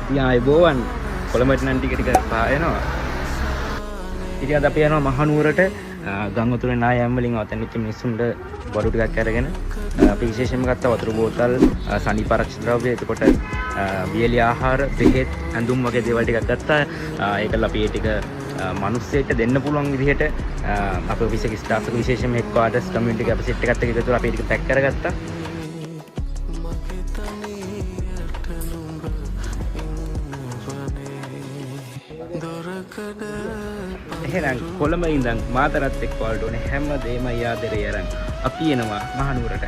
ඉතින් ආයේ බෝවන් කොළඹට නම් ටික පායනවා. ඉතින් අද අපි යනවා මහනුවරට ගංගතුරේ නායම් වලින් අවතැන්විච්ච මිනිස්සුන්ට බඩු ටිකක් අරගෙන අපි විශේෂයෙන්ම ගත්ත වතුර බෝතල් සනීප ආරක්ෂක ද්‍රව්‍ය එතකොට වියලි ආහාර බෙහෙත් ඇඳුම් වගේ දේවල් ටිකක් ගත්තා. ඒකල අපි ඒ ටික මිනිස්සෙට දෙන්න පුළුවන් විදිහට අපේ ඔෆිස් එකේ ස්ටාෆ් එක විශේෂයෙන්ම හෙඩ් ක්වාටර්ස් කමියුනිටි එක අපි සෙට් එකත් එක්ක එකතු කරලා අපි ටික පැක් කරගත්තා. එහෙනම් කොළඹ ඉඳන් මාතරත් එක්ක වලට ඕනේ හැම දෙයක්ම යාදරේ අරන් අපි එනවා මහනුවරට.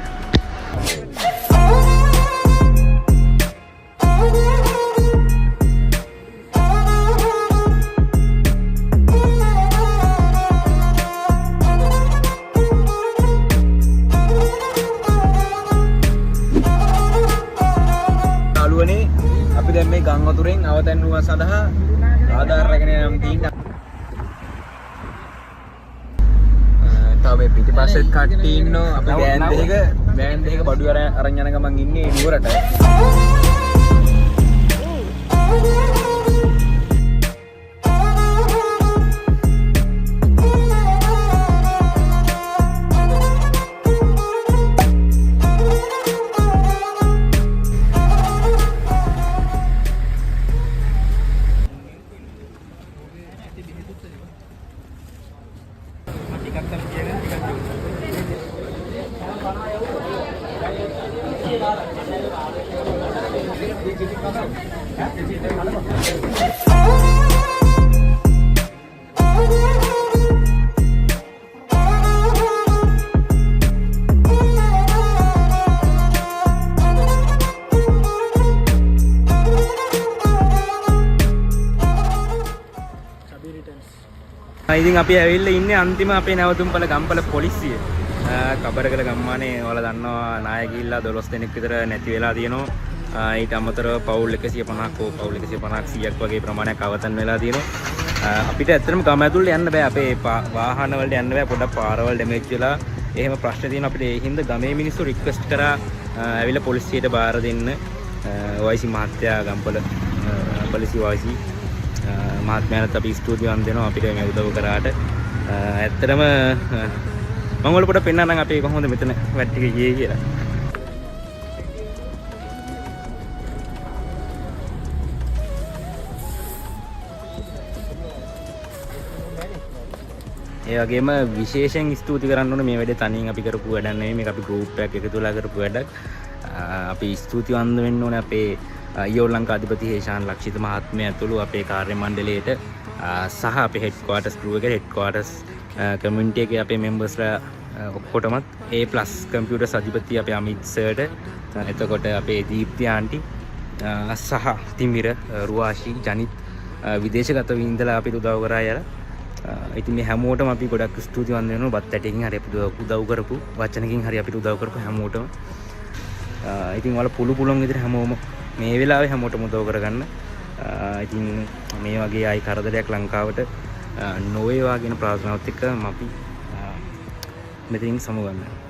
යාළුවනේ අපි දැන් මේ ගංගතුරෙන් අවතැන්නුව සඳහා ආධාර රැගෙන යම් තියෙනවා. තව පිටිපස්සෙත් කට්ටිය ඉන්නවා. අපි වෑන් දෙක බඩු අරන් යන ගමන් ඉන්නේ නුවරට. ඉතින් අපි ඇවිල්ලා ඉන්නේ අන්තිම අපේ නැවතුම්පල ගම්පල පොලිසිය. කබරගල ගම්මානේ ඔයාලා දන්නවා නාය ගිහිල්ලා 12 දෙනෙක් විතර නැති වෙලා තියෙනවා. ඊට අමතරව පවුල් 150ක් පවුල් 150ක් 100ක් වගේ ප්‍රමාණයක් අවතන් වෙලා තියෙනවා. අපිට ඇත්තටම ගම ඇතුළට යන්න බෑ. අපේ වාහන වලට යන්න බෑ. පොඩක් පාරවල් ඩැමේජ් වෙලා එහෙම ප්‍රශ්න තියෙනවා. අපිට ඒ හින්දා ගමේ මිනිස්සු රික්වෙස්ට් කරා ඇවිල්ලා පොලිසියට බාර දෙන්න. OIC මහත්තයා ගම්පල පොලිසිය OIC මහත්මයාට අපි ස්තුතිවන්ත වෙනවා අපිට මේ උදව් කරාට. ඇත්තටම මම වල පොඩ පෙන්නන්නම් අපි කොහොමද මෙතන වැඩ ටික ගියේ කියලා. ඒ වගේම විශේෂයෙන් ස්තුති කරන්න ඕනේ මේ වැඩේ තනියෙන් අපි කරපු වැඩක් නෙවෙයි. මේක අපි ගෲප් එකක් එකතු වෙලා කරපු වැඩක්. අපි ස්තුතිවන්ත වෙන්න ඕනේ අපේ ඊයෝ ලංකා අධිපති හේෂාන් ලක්ෂිත මහත්මයා ඇතුළු අපේ කාර්ය මණ්ඩලයට සහ අපේ හෙඩ් ක්වාටර්ස් ගෲප් එකේ හෙඩ් ක්වාටර්ස් කමියුනිටි එකේ අපේ මෙම්බර්ස්ලා ඔක්කොටමත් A+ කම්පියුටර්ස් අධිපති අපේ අමිත් සර්ට එතකොට අපේ දීප්ති ආන්ටි සහ තිමිර රුවාෂි ජනිත් විදේශගතව ඉඳලා අපිට උදව් කරා යලා. ඉතින් මේ හැමෝටම අපි ගොඩක් ස්තුතිවන්ත වෙනවා. බත් ඇටකින් හරි අපිට උදව් කරපු වචනකින් හරි අපිට උදව් කරපු හැමෝටම. ඉතින් වල පුළුවන් විදිහට හැමෝම මේ වෙලාවේ හැමෝටම උදව් කරගන්න. ඉතින් මේ වගේ ආයි කරදරයක් ලංකාවට නොවේවා කියන ප්‍රාර්ථනාවත් එක්ක අපි මෙතනින් සමුගන්නවා.